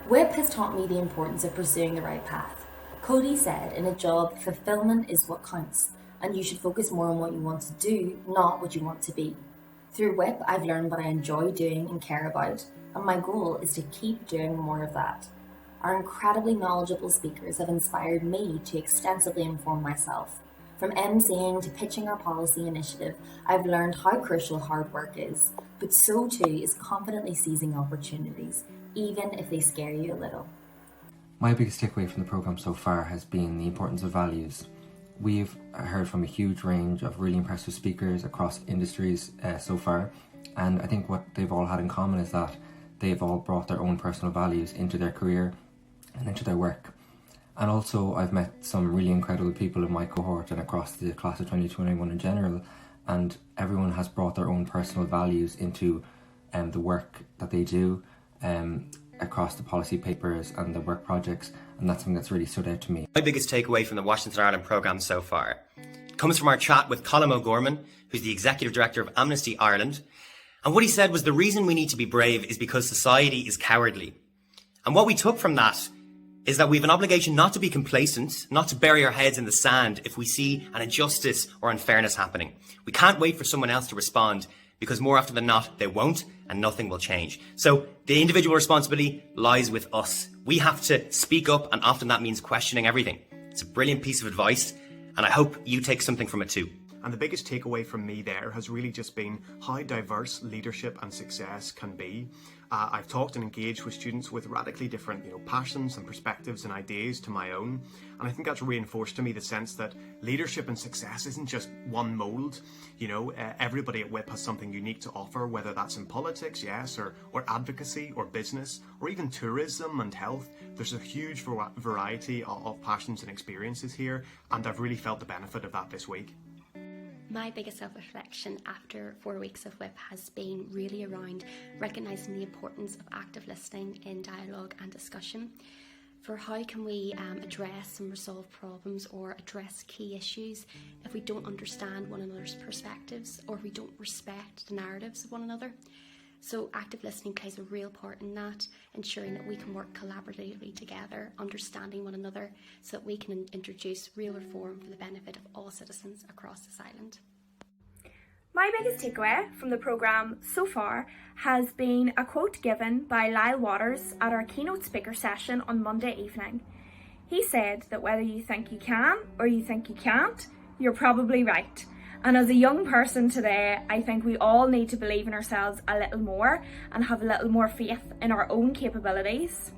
WIP has taught me the importance of pursuing the right path. Cody said, in a job, fulfillment is what counts, and you should focus more on what you want to do, not what you want to be. Through WIP, I've learned what I enjoy doing and care about, and my goal is to keep doing more of that. Our incredibly knowledgeable speakers have inspired me to extensively inform myself. From emceeing to pitching our policy initiative, I've learned how crucial hard work is, but so too is confidently seizing opportunities, even if they scare you a little. My biggest takeaway from the programme so far has been the importance of values. We've heard from a huge range of really impressive speakers across industries so far, and I think what they've all had in common is that they've all brought their own personal values into their career and into their work. And also I've met some really incredible people in my cohort and across the class of 2021 in general, and everyone has brought their own personal values into the work that they do across the policy papers and the work projects, and that's something that's really stood out to me. My biggest takeaway from the Washington Ireland programme so far comes from our chat with Colm O'Gorman, who's the Executive Director of Amnesty Ireland. And what he said was the reason we need to be brave is because society is cowardly. And what we took from that is that we have an obligation not to be complacent, not to bury our heads in the sand if we see an injustice or unfairness happening. We can't wait for someone else to respond, because more often than not, they won't, and nothing will change. So the individual responsibility lies with us. We have to speak up, and often that means questioning everything. It's a brilliant piece of advice, and I hope you take something from it too. And the biggest takeaway from me there has really just been how diverse leadership and success can be. I've talked and engaged with students with radically different, passions and perspectives and ideas to my own. And I think that's reinforced to me the sense that leadership and success isn't just one mould. Everybody at WIP has something unique to offer, whether that's in politics, yes, or advocacy or business, or even tourism and health. There's a huge variety of passions and experiences here, and I've really felt the benefit of that this week. My biggest self-reflection after 4 weeks of WIP has been really around recognising the importance of active listening in dialogue and discussion. For how can we address and resolve problems or address key issues if we don't understand one another's perspectives, or if we don't respect the narratives of one another? So active listening plays a real part in that, ensuring that we can work collaboratively together, understanding one another, so that we can introduce real reform for the benefit of all citizens across this island. My biggest takeaway from the programme so far has been a quote given by Lyle Waters at our keynote speaker session on Monday evening. He said that whether you think you can or you think you can't, you're probably right. And as a young person today, I think we all need to believe in ourselves a little more and have a little more faith in our own capabilities.